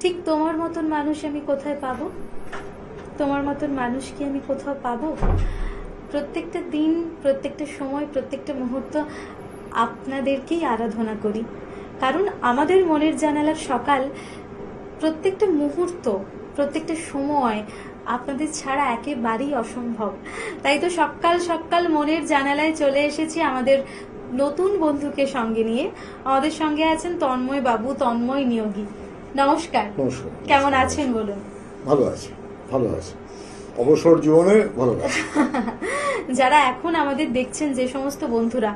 ঠিক তোমার মতন মানুষ আমি কোথায় পাবো? তোমার মতন মানুষ কি আমি কোথাও পাবো? প্রত্যেকটা দিন, প্রত্যেকটা সময়, প্রত্যেকটা মুহূর্ত আপনাদেরকেই আরাধনা করি, কারণ আমাদের মনের জানালার সকাল, প্রত্যেকটা মুহূর্ত, প্রত্যেকটা সময় আপনাদের ছাড়া একেবারেই অসম্ভব। তাই তো সকাল সকাল মনের জানালায় চলে এসেছি আমাদের নতুন বন্ধুকে সঙ্গে নিয়ে। আমাদের সঙ্গে আছেন তন্ময় বাবু, তন্ময় নিয়োগী। নমস্কার। নমস্কার। কেমন আছেন বলুন? ভালো আছি, ভালো আছি, অবসর জীবনে ভালো আছি। যারা এখন আমাদের দেখছেন, যে সমস্ত বন্ধুরা,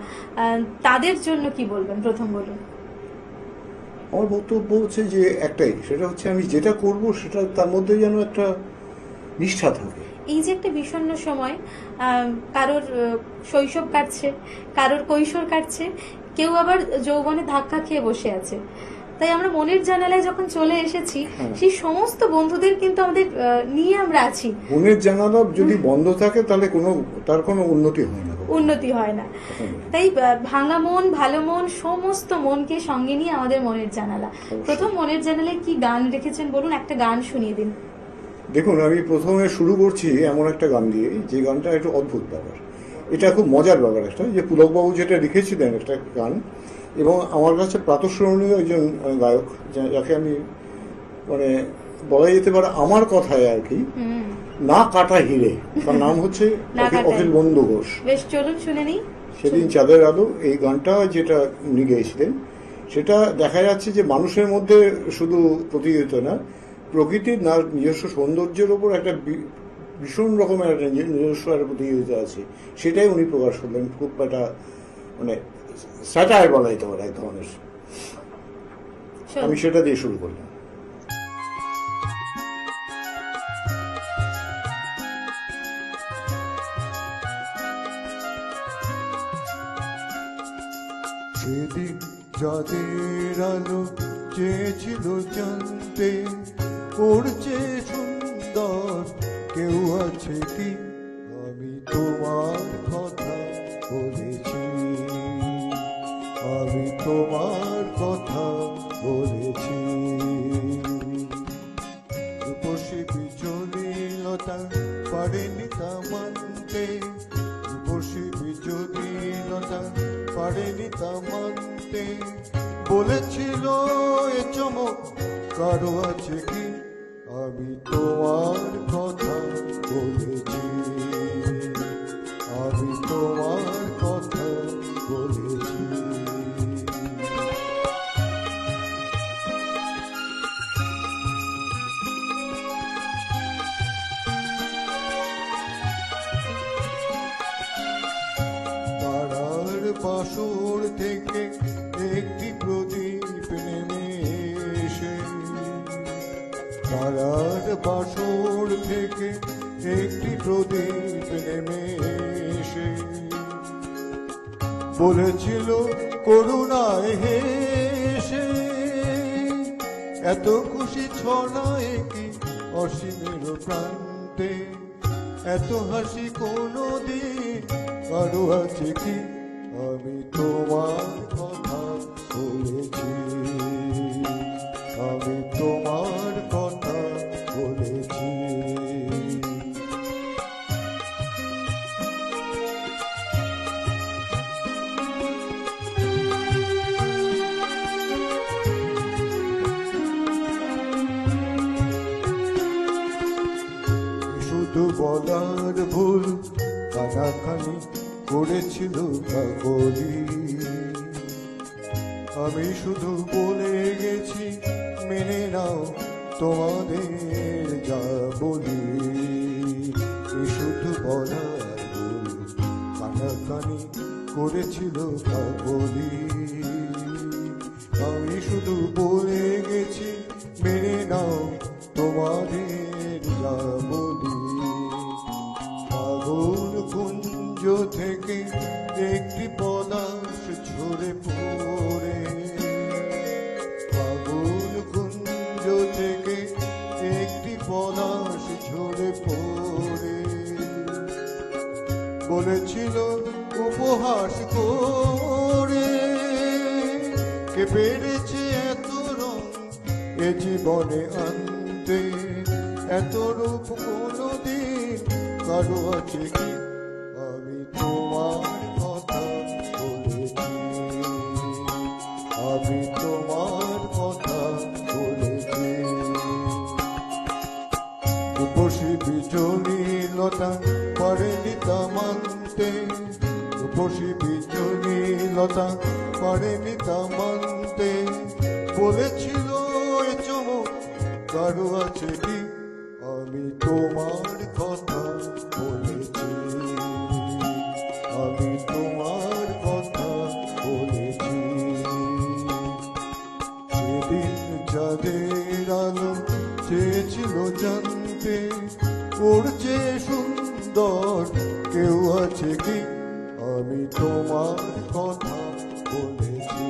তাদের জন্য কি বলবেন? প্রথম বলুন। আমার বক্তব্য হচ্ছে যে একটাই, সেটা হচ্ছে আমি যেটা করব সেটা তার মধ্যে যেন একটা নিষ্ঠা থাকে। এই যে একটা বিষণ্ণ সময়, কারোর শৈশব কাটছে, কারোর কৈশোর কাটছে, কেউ আবার যৌবনে ধাক্কা খেয়ে বসে আছে। তাই আমরা মনের জানালায় যখন চলে এসেছি, সেই সমস্ত বন্ধুদের কিন্তু আমাদের নিয়ে আমরা আছি। মনের জানালা যদি বন্ধ থাকে তাহলে তার কোনো উন্নতি হয় না, উন্নতি হয় না। তাই ভাঙা মন, ভালো মন, সমস্ত মনকে সঙ্গে নিয়ে আমাদের মনের জানালা। প্রথম মনের জানালায় কি গান রেখেছেন বলুন, একটা গান শুনিয়ে দিন। দেখুন, আমি প্রথমে শুরু করছি এমন একটা গান দিয়ে, যে গানটা একটু অদ্ভুত ব্যাপার। এটা খুব মজার ব্যাপার একটা, যে পুলকবাবু যেটা লিখেছিলেন একটা গান, এবং আমার কাছে প্রাতঃস্মরণীয় একজন গায়ক, যাকে আমি মানে বলা যেতে পারে আমার কথায় আর কি, না কাটা হিরে, তার নাম হচ্ছে অখিল বন্ধু ঘোষ। বেশ, চলুন শুনে নিই। সেদিন চাঁদের আলো, এই গানটা যেটা উনি গেয়েছিলেন, সেটা দেখা যাচ্ছে যে মানুষের মধ্যে শুধু প্রতিযোগিতা না, প্রকৃতির নিজস্ব সৌন্দর্যের ওপর একটা ভীষণ রকমের একটা নিজস্ব একটা প্রতিযোগিতা আছে, সেটাই উনি প্রকাশ করলেন। খুব একটা মানে স্যাটায়ার বলা যেতে পারে এক ধরনের। আমি সেটা দিয়ে শুরু করলাম। সেদিন যাদের আলো চেয়েছিল জানতে, পড়ছে সুন্দর কেউ আছে কি? আমি তোমার কথা বলেছি, আমি তোমার কথা বলেছি। রূপসী বিচলিলতা পারেনি তা মানতে, রূপসী বিচলিলতা পারেনি তা মানতে। বলেছিল এ চমক কারো আছে কি? আমি তোমার কথা বলেছি, আমি তোমার কথা বলেছি। তারার বাসর থেকে একটি প্রদীপ নেমে এসে, তারার বাসর থেকে একটি প্রদীপ নেমে এসে বলেছিল করুণায় হেসে, এত খুশি ছড়ায় কি অসীমের প্রান্তে? এত হাসি কোনো দিন কারো আছে কি? আমি তোমার কথা বলেছি, আমি তোমার কথা বলেছি। শুধু বলার ভুল কানাখানি করেছিল কাকলি, আমি শুধু বলে গেছি মেনে নাও তোমাদের যা বলি। শুধু বলার ভুল কানাখানি করেছিল কাকলি, আমি শুধু বলে গেছি মেনে নাও তোমাদের যা বলি। পাগল কুঞ্জ থেকে একটি পলাশ ঝরে পড়ে, পাগল কুঞ্জ থেকে একটি পলাশ ঝরে পড়ে বলেছিল উপহাস করে, কে পেরেছে এত রং এ জীবনে আনতে, এত রূপ কোনদিন কারো আছে কি? আমি তোমার কথা বলেছি, আমি তোমার কথা বলেছি। উপসী বিজনী লতা পারেনি তা মানতে, উপসী বিজনী লতা পারেনি তা মানতে, বলেছিল এ চমক কারো আছে কি? আমি তোমার কথা বলেছি, আমি তোমার কথা বলেছি। সেদিন যাদের আলো চেয়েছিল জানতে, ওর যে সুন্দর কেউ আছে কি? আমি তোমার কথা বলেছি,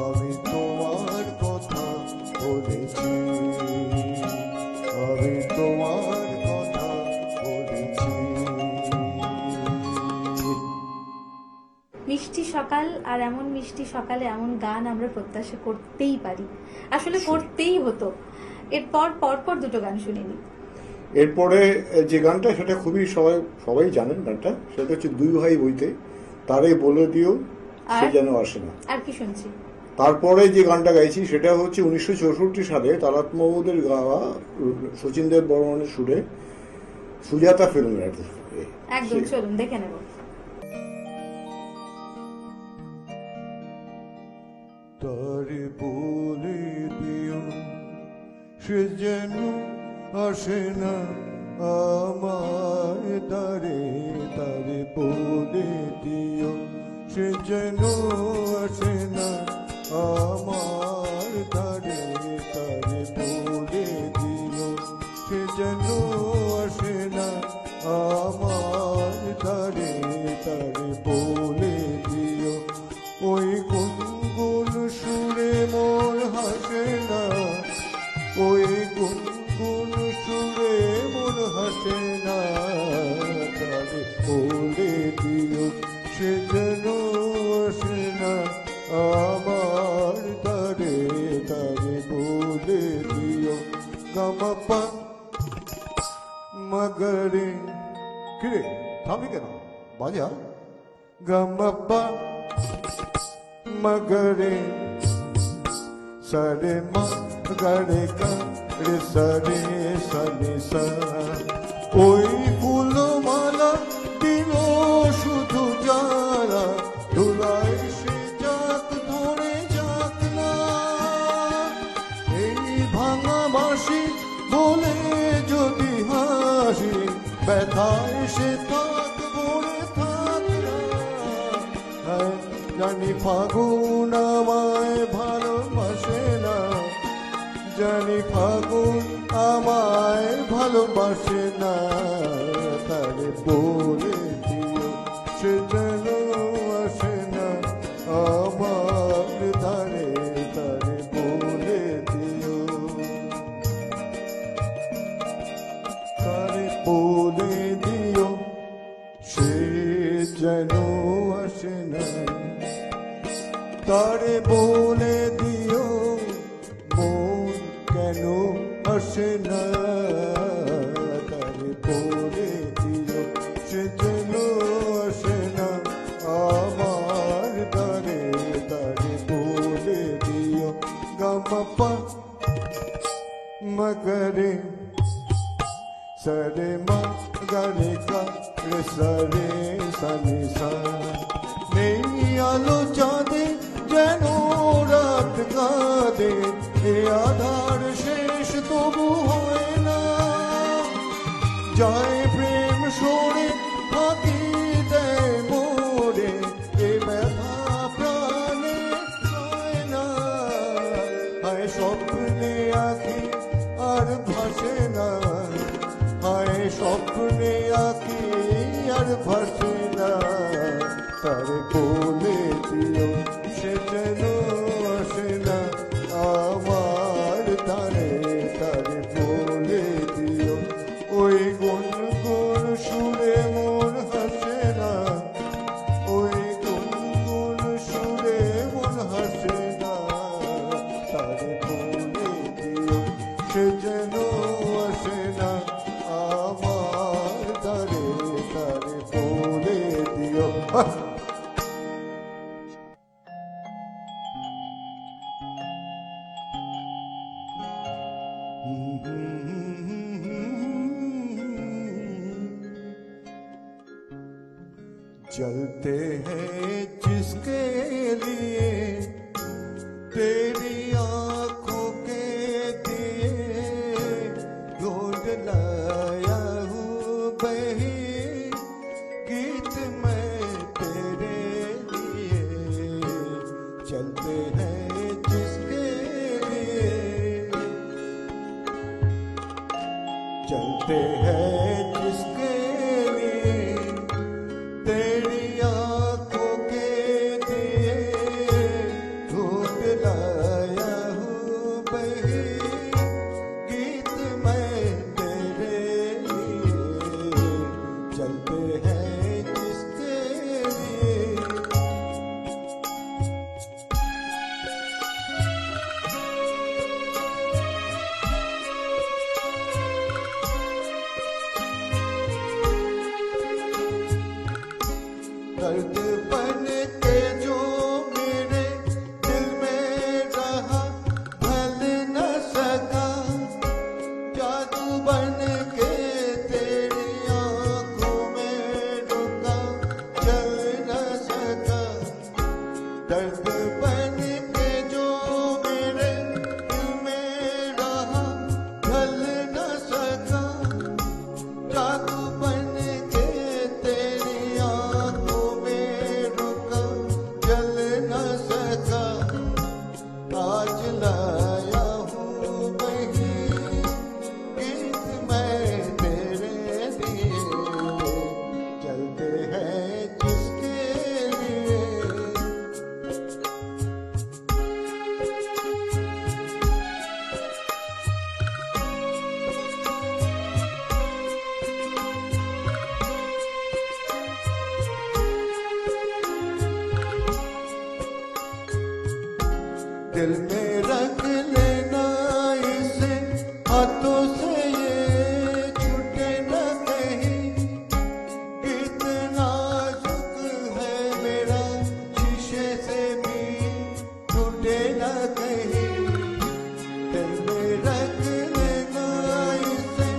আমি তোমার কথা বলেছি, আমি তোমার কথা বলেছি। মিষ্টি সকাল, আর এমন মিষ্টি সকালে এমন গান আমরা প্রত্যাশা করতেই পারি, আসলে করতেই হতো। এরপর পরপর দুটো গান শুনিনি। এরপরে যে গানটা, সেটা খুবই সবাই জানেন গানটা, সেটা হচ্ছে দুই ভাই বইতে তারে বলে দিও সে যেন আসে না। আর কি শুনছি? তারপরে যে গানটা গাইছি সেটা হচ্ছে 1964 সালে তারাত মাহমুদের গাওয়া, শচীন দেব বর্মনের সুরে, সুজাতা ফিল্মের আর কি। একদম, চলুন দেখে নেব। তারে বলে দিও সে যেন আসে না আমার দ্বারে, তারে বলে দিও সে যেন আসে না আমার দ্বারে, তারে বলে দিও সে যেন আসে না আমার দ্বারে, তারে বলে দিও ওই গুনগুন সুরে মোর হাসে না, ওই গুনগুন সুরে মোর হাসে না, তারে বলে দিও সে যেন আসে না আমার দ্বারে, তারে বলে দিও। গামাপা মগরে, কিরে থামি কেন, বাজা। গামাপা মগরে সরে মগরে রে সরে সরে সা, ওই ফুলমালা দিল শুধু যারা, ধুলাই সে যাক ধরে যাক না, এই ভাঙা বাঁশি বলে যদি হাসি, ব্যথায় সে থাক ভরে থাক না। জানি ফাগুন আমায় ভালোবাসে না, জানি ফাগুন আমায় ভালোবাসে না, তারে বলে দিও সে যেন আসে না আমার ধারে, তারে বলে দিও, তারে বলে দিও সে যেন আসে না, তারে বলে দিও মন কেন আসে না, তারে বলে দিও সে যেন আসে না আমার দ্বারে, তারে বলে দিও। গামাপা মগরে সরে মগরে কা রে সরে সনি সা, নেই আলো চাঁদে যেন রাত কাঁদে, এ আধার শেষ তবু হয় না, যায় প্রেম সরে ফাঁকি দেয় মোরে, এ ব্যথা প্রাণে হয় না, হায় স্বপ্নে আঁকি আর ভাসে না, হায় স্বপ্নে আঁকি আর ভাসে না, তারে বলে দিও সে যেন আসে না আমার ধারে, তারে বলে দিও ওই গুনগুন সুরে মন হাসে না, ওই গুনগুন সুরে মন হাসে না, তারে चलते हैं जिसके लिए तेरी आंखों के दिए ढूंढ लाया हूँ बही गीत मैं तेरे लिए। चलते हैं जिसके लिए, चलते हैं जिसके लिए तेरी आंखों के दिए ढूंढ लाया हूँ बही गीत मैं तेरे लिए। चलते हैं जिसके लिए, दर्द बन के जो मेरे दिल में रहा ढल न सका, जादू बन के तेरी आंखों में रुका चल न सका। दर्द बन के जो मेरे दिल में रहा ढल न सका, जादू बन के तेरी आंखों में रुका जल न सका। आज लाया हूँ बही गीत मैं तेरे लिए। चलते हैं जिसके लिए, दिल में रख लेना इसे हाथों से ये छूटे न कहीं। कितना नाजुक है मेरा शीशे से भी टूटे न कहीं। दिल में रख लेना इसे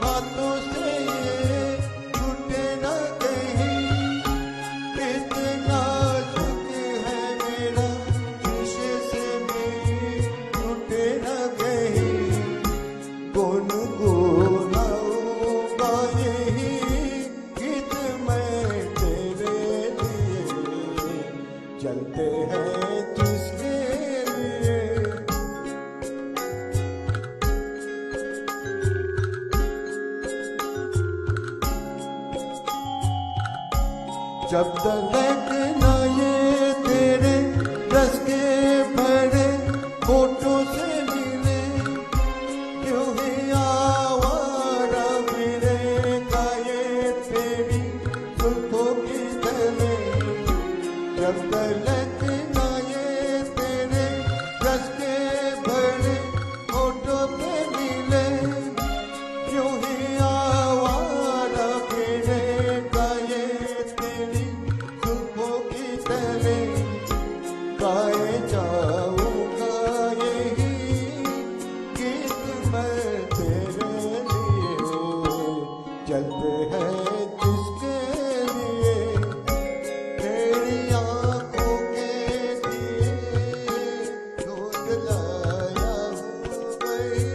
हाथों से ये छूटे न कहीं। कितना नाजुक है मेरा शीशे से भी टूटे न कहीं। गुनगुनाऊंगा यही गीत मैं तेरे लिए। चलते हैं जिसके लिए, जब तक न ये तेरे रस के भरे होठों से मिले, क्यों ही आवारा फिरेगा ये तेरी जुल्फों की तले। जब तक न ये तेरे रस के भरे होठों पे मिले, क्यों ही आवारा फिरेगा ये तेरी जुल्फों की तले। गाए जाऊंगा यही गीत मैं तेरे लिए। चलते हैं जिसके लिए तेरी आंखों के दिए ढूंढ लाया हूँ वही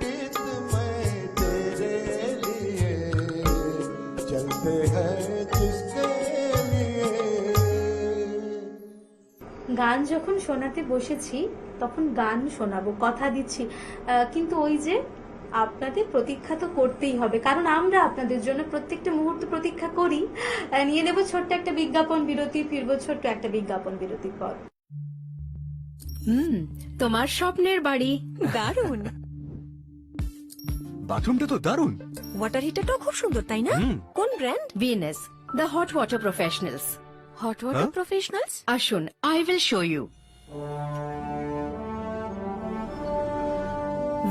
गीत मैं तेरे लिए। चलते हैं जिसके लिए। গান যখন শোনাতে বসেছি তখন গান শোনাবো, কথা দিচ্ছি। কিন্তু ওই যে আপনাদের প্রতীক্ষা তো করতেই হবে, কারণ আমরা আপনাদের জন্য প্রত্যেকটা মুহূর্ত প্রতীক্ষা করি। নিয়ে নেব ছোট্ট একটা বিজ্ঞাপন বিরতি, ফিরবো ছোট্ট একটা বিজ্ঞাপন বিরতির পর। তোমার স্বপ্নের বাড়ি দারুণ। বাথরুমটা তো দারুণ। ওয়াটার হিটারটাও খুব সুন্দর, তাই না? কোন brand? VNS, the hot water professionals. Hot water professionals, আসুন, I will show you.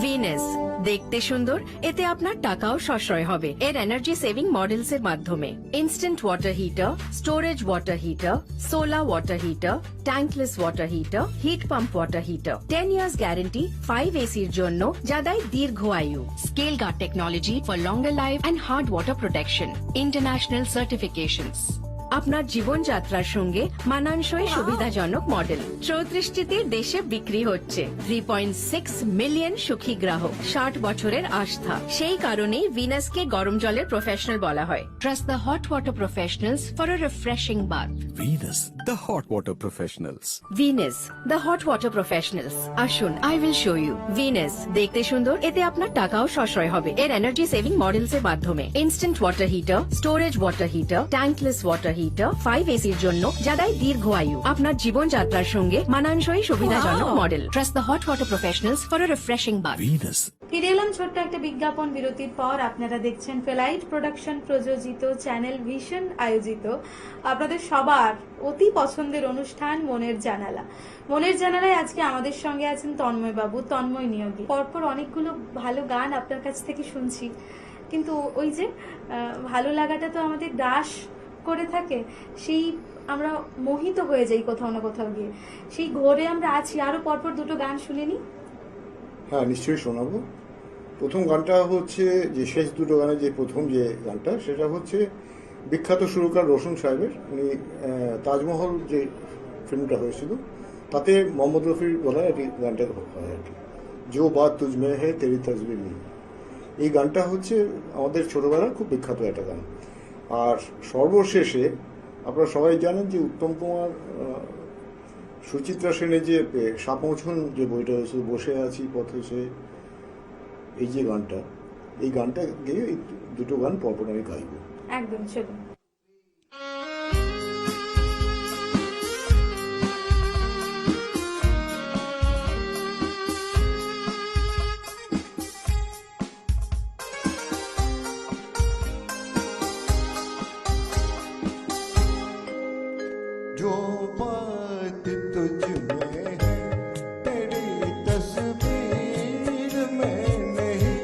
Venus দেখতে সুন্দর, এতে আপনার টাকাও সাশ্রয় হবে এর এনার্জি সেভিং মডেলস এর মাধ্যমে। Instant water heater, storage water heater, solar water heater, tankless water heater, heat pump water heater, 10 years guarantee, 5 এসির জন্য যা দেয় দীর্ঘ আয়ু। Scale guard technology for longer life and hard water protection, international certifications. আপনার জীবনযাত্রার সঙ্গে মানানসই সুবিধাজনক মডেল। 34টি দেশে বিক্রি হচ্ছে। 3.6 মিলিয়ন সুখী গ্রাহক, 60 বছরের আস্থা। সেই কারণেই ভিনাসকে গরম জলের প্রফেশনাল বলা হয়। Trust the hot water professionals for a refreshing bath. Venus, the hot water professionals. Venus the hot water professionals. আসুন, I will show you. Venus দেখতে সুন্দর, এতে আপনার টাকাও সাশ্রয় হবে এর এনার্জি সেভিং মডেলস এর মাধ্যমে। Instant water heater, storage water heater, tankless water heater, 5 এসির জন্য যা দেয় দীর্ঘ আয়ু। আপনার জীবনযাত্রার সঙ্গে মানানসই সুবিধাজনক model. Trust the hot water professionals for a refreshing bath. Venus, ফিরে এলাম ছোট্ট একটা বিজ্ঞাপন বিরতির পর। আপনারা দেখছেন ফেলাইট প্রোডাকশন প্রযোজিত, চ্যানেল ভিশন আয়োজিত আপনাদের সবার অতি পছন্দের অনুষ্ঠান মনের জানালা। মনের জানালায় আজকে আমাদের সঙ্গে আছেন তন্ময় বাবু, তন্ময় নিয়োগী। পরপর অনেকগুলো ভালো গান আপনার কাছ থেকে শুনছি, কিন্তু ওই যে ভালো লাগাটা তো আমাদের গ্রাস করে থাকে, সেই আমরা মোহিত হয়ে যাই কোথাও না কোথাও গিয়ে, সেই ঘোরে আমরা আছি। আরো পরপর দুটো গান শুনে নি। হ্যাঁ, নিশ্চয়ই শোনাবো। প্রথম গানটা হচ্ছে যে শেষ দুটো গানে যে প্রথম যে গানটা, সেটা হচ্ছে বিখ্যাত সুরকার রোশন সাহেবের। উনি তাজমহল যে ফিল্মটা হয়েছিল তাতে মোহাম্মদ রফির গলায় একটি গানটা হয় আর কি, জো বাত তুজমে হে তেরি তসবির নেই। এই গানটা হচ্ছে আমাদের ছোটবেলার খুব বিখ্যাত একটা গান। আর সর্বশেষে আপনারা সবাই জানেন যে উত্তম কুমার সুচিত্রা সেনের যে সাপমোচন যে বইটা হয়েছিল, বসে আছি পথে সে, এই যে গানটা, এই গানটা গিয়ে এই দুটো গান পরপর আমি গাইব। একদম চলুন। जो बात तुझ में है तेरी तस्वीर में नहीं,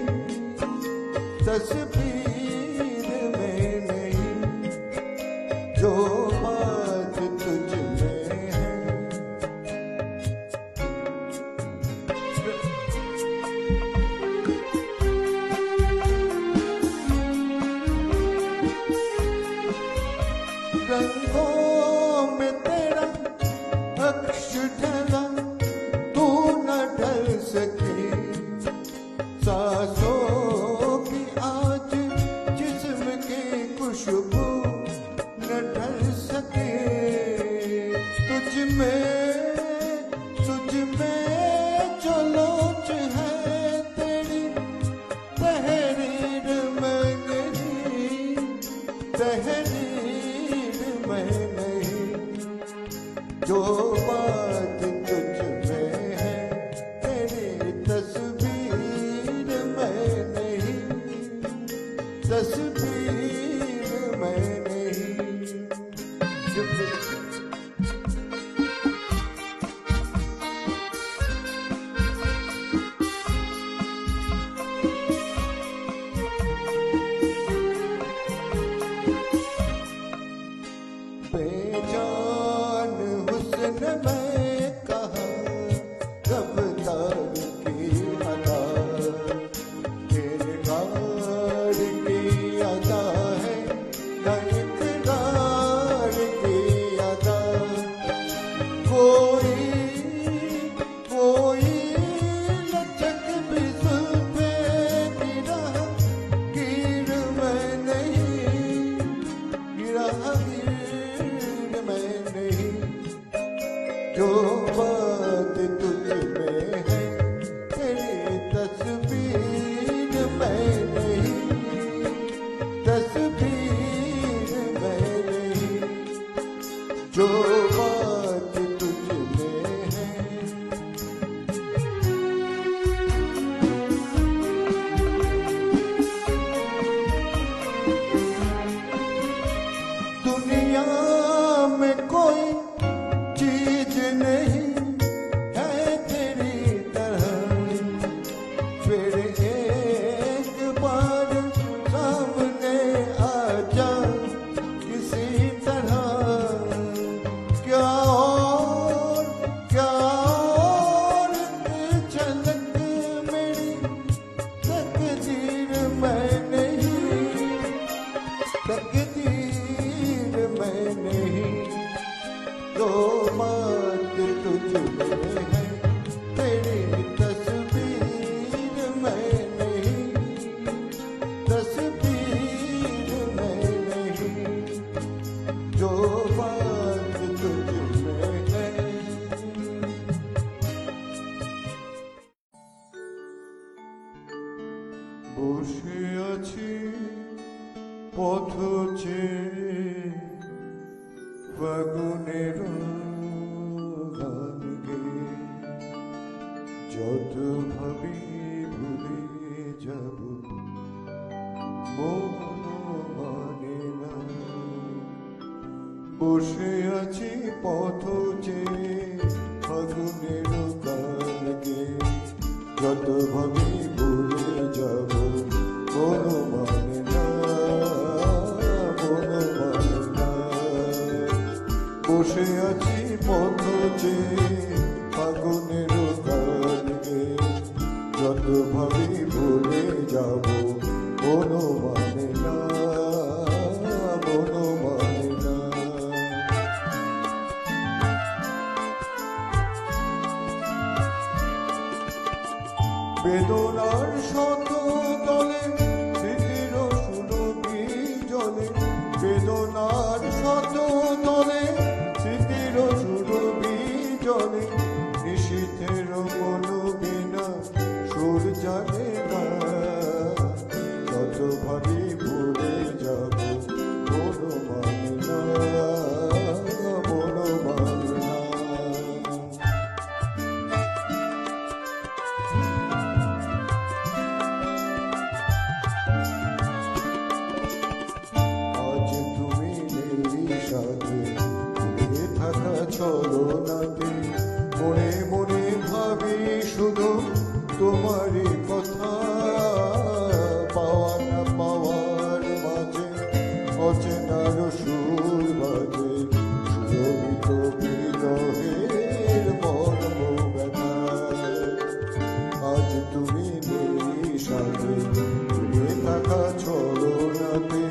तस्वीर में नहीं, जो बात तुझ में है। रंगों में तेरा अक्ष ढला, तू न ढल सकी, सांसों की आज जिस्म की खुशबू न ढल सके। तुझ में जो लोच है तेरी, तहरीर में नहीं, तहरीर में नहीं, जो बात तुझ में है तेरी तस्वीर में नहीं, तस्वीर में नहीं। बेजान हुस्न में कहा रफ्तार की अदा, तेरे गाड़ की अदा है न इकरार की अदा। कोई लचक भी जुल्फे गिरा, गिर में नहीं, गिरा गिर में नहीं, जो बात तुझ में है तेरी तस्वीर में नहीं, तस्वीर में नहीं, जो बात तुझ में है। दुनिया में कोई चीज नहीं है तेरी तरह, जो बात तुझ में है तेरी तस्वीर में नहीं, तस्वीर में नहीं, जो बात तुझ में है। বসে আছি পথ চেয়ে ফাগুনের গান গেয়ে, যত ভাবি ভুলে যাব মন মানে না। বসে আছি পথ চেয়ে ফাগুনের গান গেয়ে, যত ভাবি ভুলে যাব মন মানে না, মন মানে না। বসে আছি পথ চেয়ে ফাগুনের গান গেয়ে, যত ভাবি ভুলে যাব মন মানে না, মন মানে না। বেদনার শত তলে স্মৃতির সুরভি জলে, বেদনার শত তলে স্মৃতির সুরভি জলে, নিশীথের মন বিনা সুর জানে না, যত ভাবি ভুলে যাব মন মানে না, মন মানে না। আজ তুমি নেই সাথে, দূরে থাকা ছলনাতে, মনে মনে ভাবি শুধু তোমারই কথা। পাওয়া না পাওয়ার মাঝে অচেনার সুর বাজে, সুরভিত বিরহের মর্ম ব্যথা। আজ তুমি নেই সাথে, দূরে থাকা ছলনাতে,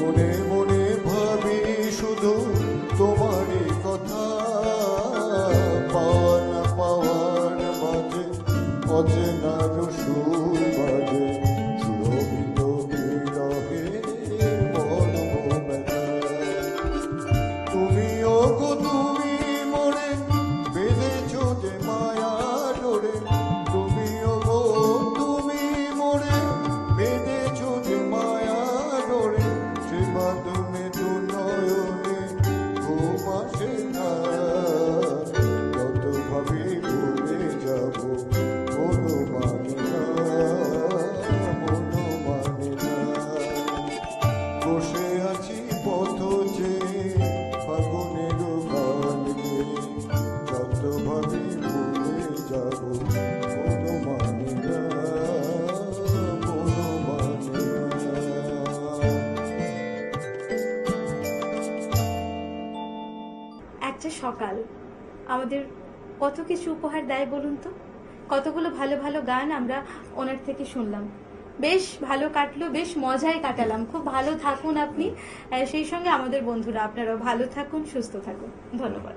মনে মনে ভাবি শুধু তোমারই কথা। পাওয়া না পাওয়ার মাঝে অচেনার সুর বাজে, সুরভিত বিরহের মর্ম ব্যথা। তুমিও গো তুমি মোরে বেঁধেছো যে মায়া ডোরে, তুমিও গো তুমি মোরে বেঁধেছো যে মায়া ডোরে, সে বাঁধনে দু নয়নে ঘুম আসে না, যত ভাবি ভুলে যাব মন মানে না, মন মানে না। বসে আছি পথ চেয়ে ফাগুনের গান গেয়ে, যত ভাবি ভুলে যাব মন মানে না, মন মানে না। একটা সকাল আমাদের কত কিছু উপহার দেয় বলুন তো। কতগুলো ভালো ভালো গান আমরা ওনার থেকে শুনলাম, বেশ ভালো কাটলো, বেশ মজায় কাটালাম। খুব ভালো থাকুন আপনি, সেই সঙ্গে আমাদের বন্ধুরা আপনারাও ভালো থাকুন, সুস্থ থাকুন। ধন্যবাদ।